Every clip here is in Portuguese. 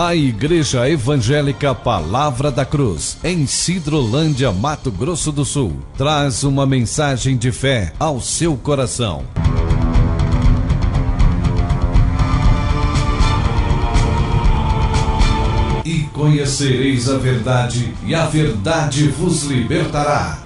A Igreja Evangélica Palavra da Cruz, em Sidrolândia, Mato Grosso do Sul, traz uma mensagem de fé ao seu coração. E conhecereis a verdade, e a verdade vos libertará.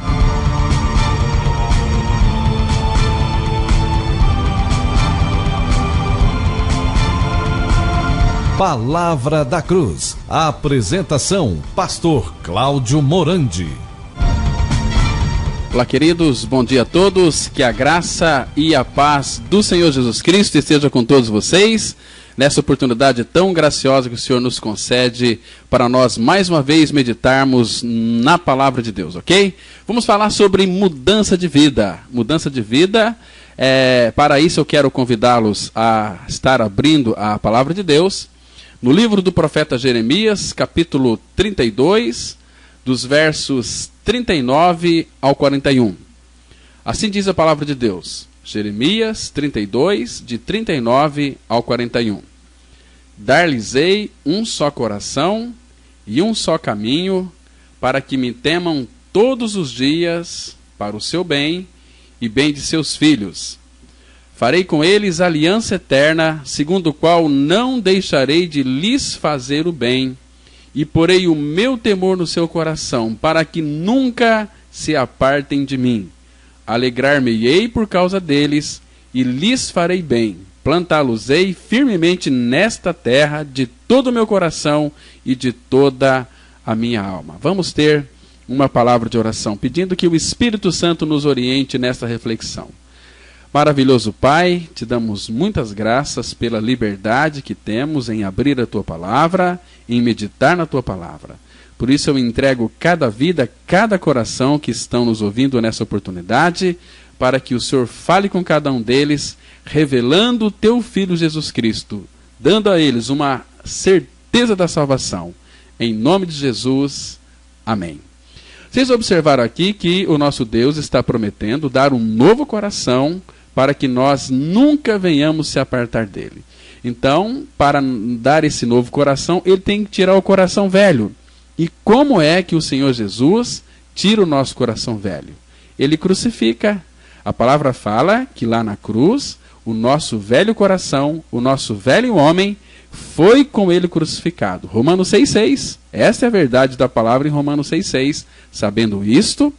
Palavra da Cruz. A apresentação, Pastor Cláudio Morandi. Olá, queridos, bom dia a todos. Que a graça e a paz do Senhor Jesus Cristo esteja com todos vocês, nessa oportunidade tão graciosa que o Senhor nos concede para nós mais uma vez meditarmos na Palavra de Deus, ok? Vamos falar sobre mudança de vida. Mudança de vida, para isso eu quero convidá-los a estar abrindo a Palavra de Deus no livro do profeta Jeremias, capítulo 32, dos versos 39 ao 41. Assim diz a palavra de Deus. Jeremias 32, de 39 ao 41. Dar-lhes-ei um só coração e um só caminho, para que me temam todos os dias, para o seu bem e bem de seus filhos. Farei com eles aliança eterna, segundo o qual não deixarei de lhes fazer o bem, e porei o meu temor no seu coração, para que nunca se apartem de mim. Alegrar-me-ei por causa deles, e lhes farei bem. Plantá-los-ei firmemente nesta terra, de todo o meu coração e de toda a minha alma. Vamos ter uma palavra de oração, pedindo que o Espírito Santo nos oriente nesta reflexão. Maravilhoso Pai, te damos muitas graças pela liberdade que temos em abrir a Tua Palavra, em meditar na Tua Palavra. Por isso eu entrego cada vida, cada coração que estão nos ouvindo nessa oportunidade, para que o Senhor fale com cada um deles, revelando o Teu Filho Jesus Cristo, dando a eles uma certeza da salvação. Em nome de Jesus, amém. Vocês observaram aqui que o nosso Deus está prometendo dar um novo coração para que nós nunca venhamos se apartar dele. Então, para dar esse novo coração, ele tem que tirar o coração velho. E como é que o Senhor Jesus tira o nosso coração velho? Ele crucifica. A palavra fala que lá na cruz, o nosso velho coração, o nosso velho homem, foi com ele crucificado. Romanos 6,6. Essa é a verdade da palavra em Romanos 6,6. Sabendo isto,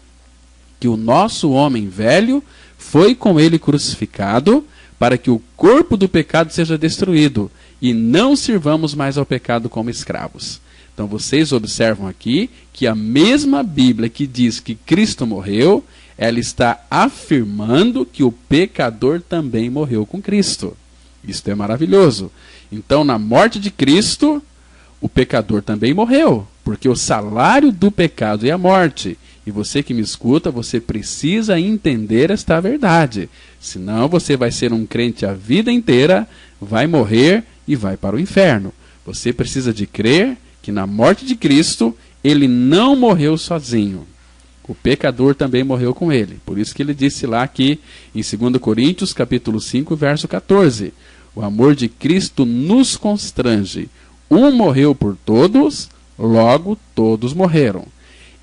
que o nosso homem velho foi com ele crucificado, para que o corpo do pecado seja destruído, e não sirvamos mais ao pecado como escravos. Então vocês observam aqui que a mesma Bíblia que diz que Cristo morreu, ela está afirmando que o pecador também morreu com Cristo. Isto é maravilhoso. Então, na morte de Cristo, o pecador também morreu, porque o salário do pecado é a morte. E você que me escuta, você precisa entender esta verdade. Senão você vai ser um crente a vida inteira, vai morrer e vai para o inferno. Você precisa de crer que na morte de Cristo, ele não morreu sozinho. O pecador também morreu com ele. Por isso que ele disse lá aqui em 2 Coríntios, capítulo 5, verso 14. O amor de Cristo nos constrange. Um morreu por todos, logo todos morreram.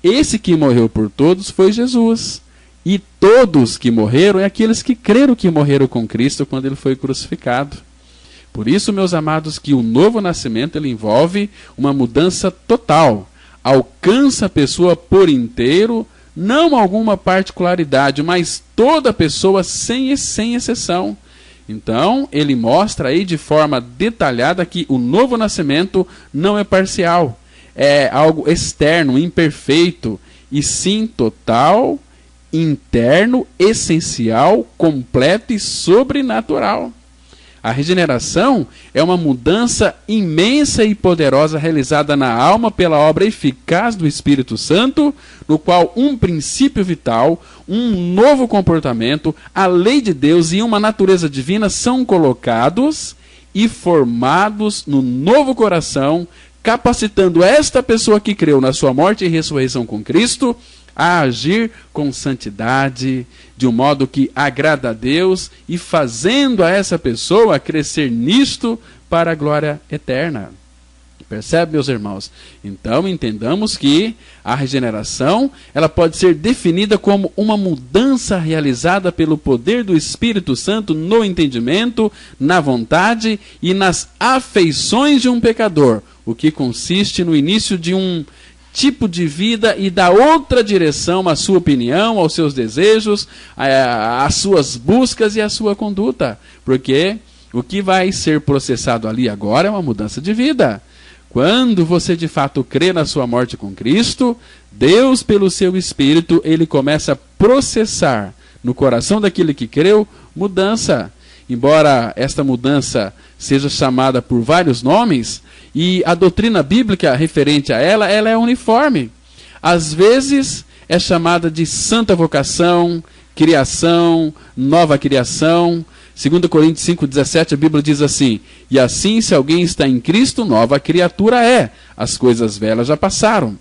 Esse que morreu por todos foi Jesus. E todos que morreram é aqueles que creram que morreram com Cristo quando ele foi crucificado. Por isso, meus amados, que o novo nascimento ele envolve uma mudança total. Alcança a pessoa por inteiro, não alguma particularidade, mas toda a pessoa sem exceção. Então, ele mostra aí de forma detalhada que o novo nascimento não é parcial. É algo externo, imperfeito, e sim total, interno, essencial, completo e sobrenatural. A regeneração é uma mudança imensa e poderosa realizada na alma pela obra eficaz do Espírito Santo, no qual um princípio vital, um novo comportamento, a lei de Deus e uma natureza divina são colocados e formados no novo coração, capacitando esta pessoa que creu na sua morte e ressurreição com Cristo a agir com santidade, de um modo que agrada a Deus e fazendo a essa pessoa crescer nisto para a glória eterna. Percebe, meus irmãos? Então, entendamos que a regeneração, ela pode ser definida como uma mudança realizada pelo poder do Espírito Santo no entendimento, na vontade e nas afeições de um pecador, o que consiste no início de um tipo de vida e dá outra direção à sua opinião, aos seus desejos, às suas buscas e à sua conduta. Porque o que vai ser processado ali agora é uma mudança de vida. Quando você de fato crê na sua morte com Cristo, Deus, pelo seu Espírito, ele começa a processar no coração daquele que creu mudança. Embora esta mudança seja chamada por vários nomes, e a doutrina bíblica referente a ela é uniforme. Às vezes é chamada de santa vocação, criação, nova criação. 2 Coríntios 5,17, a Bíblia diz assim: e assim, se alguém está em Cristo, nova criatura é. As coisas velhas já passaram,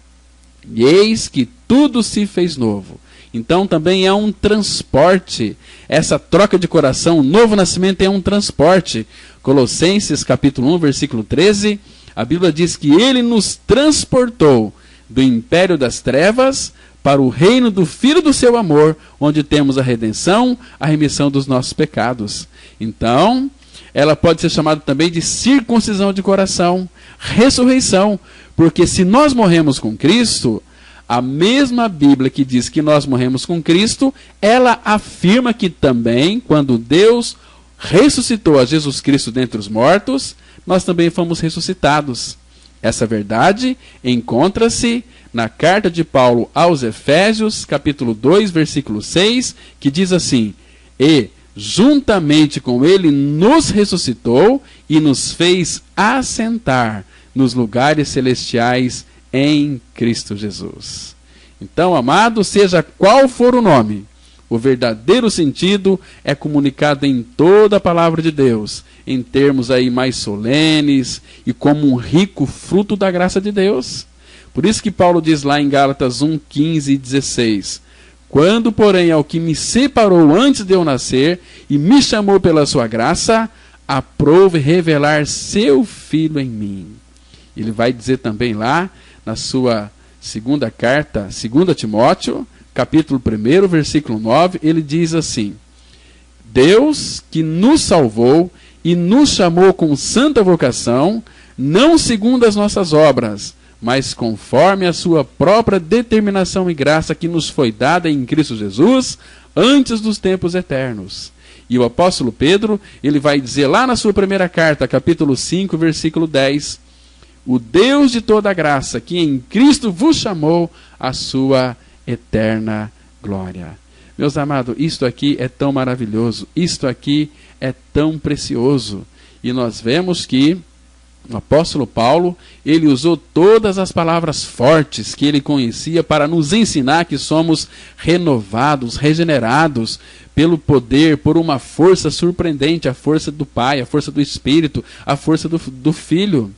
e eis que tudo se fez novo. Então também é um transporte. Essa troca de coração, o novo nascimento é um transporte. Colossenses capítulo 1, versículo 13, a Bíblia diz que ele nos transportou do império das trevas para o reino do Filho do seu amor, onde temos a redenção, a remissão dos nossos pecados. Então, ela pode ser chamada também de circuncisão de coração, ressurreição, porque se nós morremos com Cristo, a mesma Bíblia que diz que nós morremos com Cristo, ela afirma que também, quando Deus ressuscitou a Jesus Cristo dentre os mortos, nós também fomos ressuscitados. Essa verdade encontra-se na carta de Paulo aos Efésios, capítulo 2, versículo 6, que diz assim: e juntamente com ele nos ressuscitou e nos fez assentar nos lugares celestiais em Cristo Jesus. Então, amado, seja qual for o nome, o verdadeiro sentido é comunicado em toda a palavra de Deus, em termos aí mais solenes e como um rico fruto da graça de Deus. Por isso que Paulo diz lá em Gálatas 1, 15 e 16: quando, porém, ao que me separou antes de eu nascer e me chamou pela sua graça, aprove revelar seu Filho em mim. Ele vai dizer também lá na sua segunda carta, 2 Timóteo, capítulo 1, versículo 9, ele diz assim: Deus que nos salvou e nos chamou com santa vocação, não segundo as nossas obras, mas conforme a sua própria determinação e graça que nos foi dada em Cristo Jesus, antes dos tempos eternos. E o apóstolo Pedro, ele vai dizer lá na sua primeira carta, capítulo 5, versículo 10, o Deus de toda graça, que em Cristo vos chamou à sua eterna glória. Meus amados, isto aqui é tão maravilhoso, isto aqui é tão precioso. E nós vemos que o apóstolo Paulo, ele usou todas as palavras fortes que ele conhecia para nos ensinar que somos renovados, regenerados pelo poder, por uma força surpreendente, a força do Pai, a força do Espírito, a força do Filho.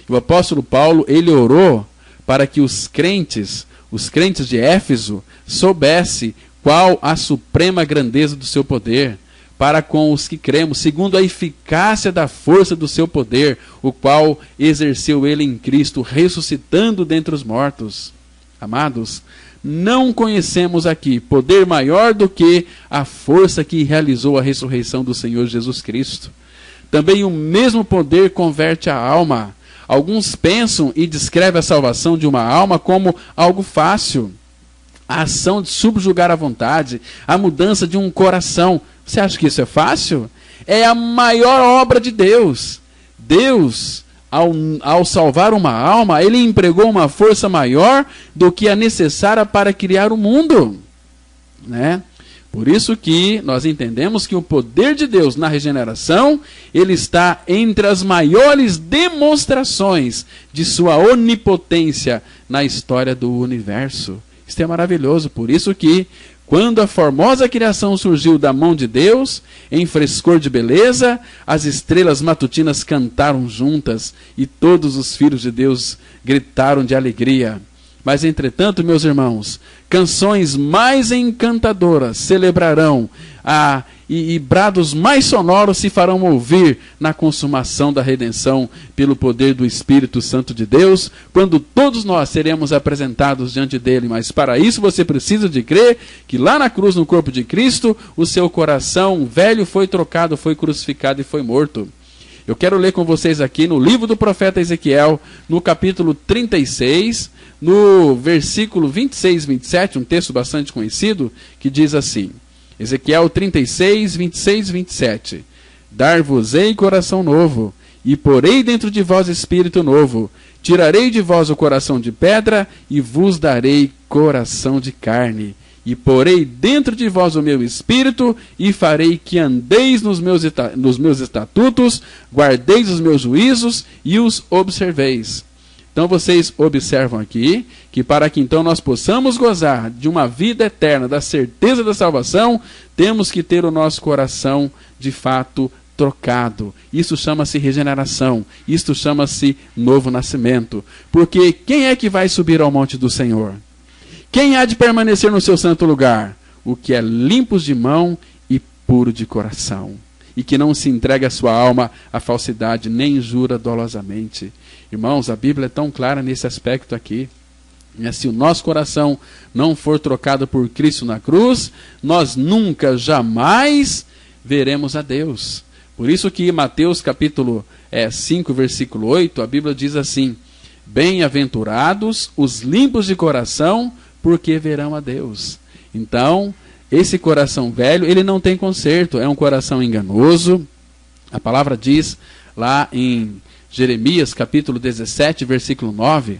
E o apóstolo Paulo, ele orou para que os crentes de Éfeso, soubessem qual a suprema grandeza do seu poder, para com os que cremos, segundo a eficácia da força do seu poder, o qual exerceu ele em Cristo, ressuscitando dentre os mortos. Amados, não conhecemos aqui poder maior do que a força que realizou a ressurreição do Senhor Jesus Cristo. Também o mesmo poder converte a alma. Alguns pensam e descrevem a salvação de uma alma como algo fácil. A ação de subjugar a vontade, a mudança de um coração. Você acha que isso é fácil? É a maior obra de Deus. Deus, ao salvar uma alma, ele empregou uma força maior do que a necessária para criar o mundo, né? Por isso que nós entendemos que o poder de Deus na regeneração, ele está entre as maiores demonstrações de sua onipotência na história do universo. Isso é maravilhoso, por isso que quando a formosa criação surgiu da mão de Deus, em frescor de beleza, as estrelas matutinas cantaram juntas e todos os filhos de Deus gritaram de alegria. Mas, entretanto, meus irmãos, canções mais encantadoras celebrarão e brados mais sonoros se farão ouvir na consumação da redenção pelo poder do Espírito Santo de Deus, quando todos nós seremos apresentados diante dele. Mas para isso você precisa de crer que lá na cruz, no corpo de Cristo, o seu coração velho foi trocado, foi crucificado e foi morto. Eu quero ler com vocês aqui no livro do profeta Ezequiel, no capítulo 36, no versículo 26 e 27, um texto bastante conhecido, que diz assim, Ezequiel 36, 26 e 27, Dar-vos-ei coração novo, e porei dentro de vós espírito novo, tirarei de vós o coração de pedra, e vos darei coração de carne. E porei dentro de vós o meu espírito, e farei que andeis nos meus estatutos, guardeis os meus juízos, e os observeis. Então vocês observam aqui, que para que então nós possamos gozar de uma vida eterna, da certeza da salvação, temos que ter o nosso coração, de fato, trocado. Isso chama-se regeneração, isto chama-se novo nascimento. Porque quem é que vai subir ao monte do Senhor? Quem há de permanecer no seu santo lugar? O que é limpo de mão e puro de coração, e que não se entrega a sua alma à falsidade, nem jura dolosamente. Irmãos, a Bíblia é tão clara nesse aspecto aqui. Se o nosso coração não for trocado por Cristo na cruz, nós nunca, jamais veremos a Deus. Por isso que Mateus capítulo 5, versículo 8, a Bíblia diz assim, bem-aventurados os limpos de coração, porque verão a Deus. Então, esse coração velho, ele não tem conserto, é um coração enganoso. A palavra diz lá em Jeremias capítulo 17, versículo 9,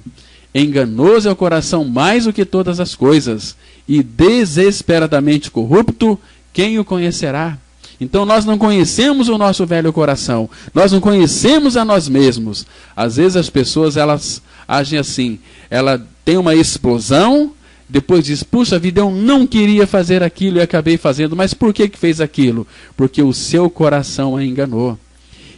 enganoso é o coração mais do que todas as coisas, e desesperadamente corrupto, quem o conhecerá? Então nós não conhecemos o nosso velho coração, nós não conhecemos a nós mesmos. Às vezes as pessoas, elas agem assim, ela tem uma explosão, depois diz, puxa vida, eu não queria fazer aquilo e acabei fazendo. Mas por que fez aquilo? Porque o seu coração a enganou.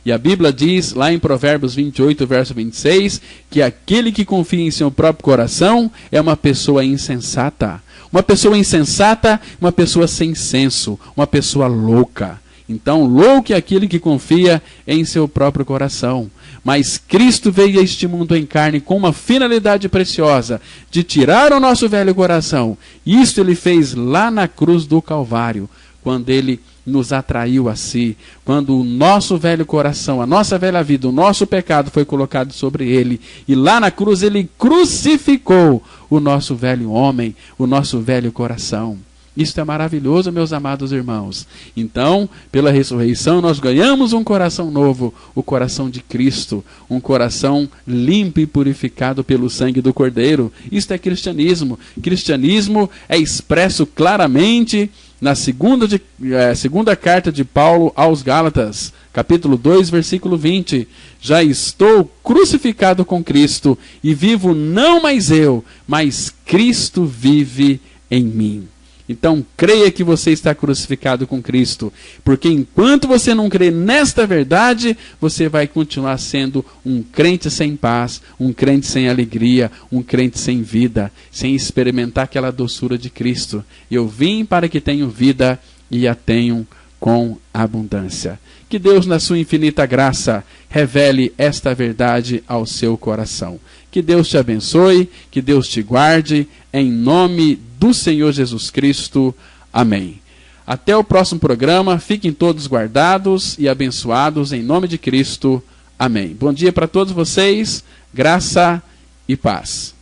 E a Bíblia diz, lá em Provérbios 28, verso 26, que aquele que confia em seu próprio coração é uma pessoa insensata. Uma pessoa insensata, uma pessoa sem senso, uma pessoa louca. Então, louco é aquele que confia em seu próprio coração. Mas Cristo veio a este mundo em carne com uma finalidade preciosa, de tirar o nosso velho coração. Isto ele fez lá na cruz do Calvário, quando ele nos atraiu a si, quando o nosso velho coração, a nossa velha vida, o nosso pecado foi colocado sobre ele. E lá na cruz ele crucificou o nosso velho homem, o nosso velho coração. Isto é maravilhoso, meus amados irmãos. Então, pela ressurreição, nós ganhamos um coração novo, o coração de Cristo, um coração limpo e purificado pelo sangue do Cordeiro. Isto é cristianismo. Cristianismo é expresso claramente na segunda carta de Paulo aos Gálatas, capítulo 2, versículo 20. Já estou crucificado com Cristo, e vivo não mais eu, mas Cristo vive em mim. Então, creia que você está crucificado com Cristo, porque enquanto você não crê nesta verdade, você vai continuar sendo um crente sem paz, um crente sem alegria, um crente sem vida, sem experimentar aquela doçura de Cristo. Eu vim para que tenham vida e a tenham com abundância. Que Deus, na sua infinita graça, revele esta verdade ao seu coração. Que Deus te abençoe, que Deus te guarde, em nome do Senhor Jesus Cristo. Amém. Até o próximo programa. Fiquem todos guardados e abençoados em nome de Cristo. Amém. Bom dia para todos vocês. Graça e paz.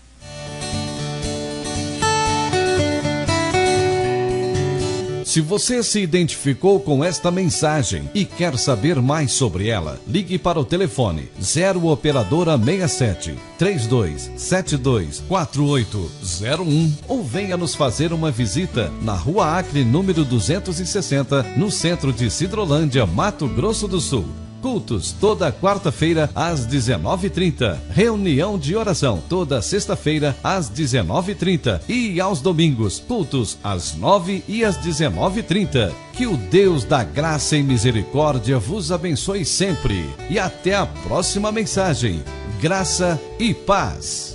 Se você se identificou com esta mensagem e quer saber mais sobre ela, ligue para o telefone 0 operadora 67 3272 4801 ou venha nos fazer uma visita na Rua Acre, número 260, no centro de Sidrolândia, Mato Grosso do Sul. Cultos toda quarta-feira às 19h30. Reunião de oração toda sexta-feira às 19h30. E aos domingos, cultos às 9h e às 19h30. Que o Deus da graça e misericórdia vos abençoe sempre. E até a próxima mensagem. Graça e paz.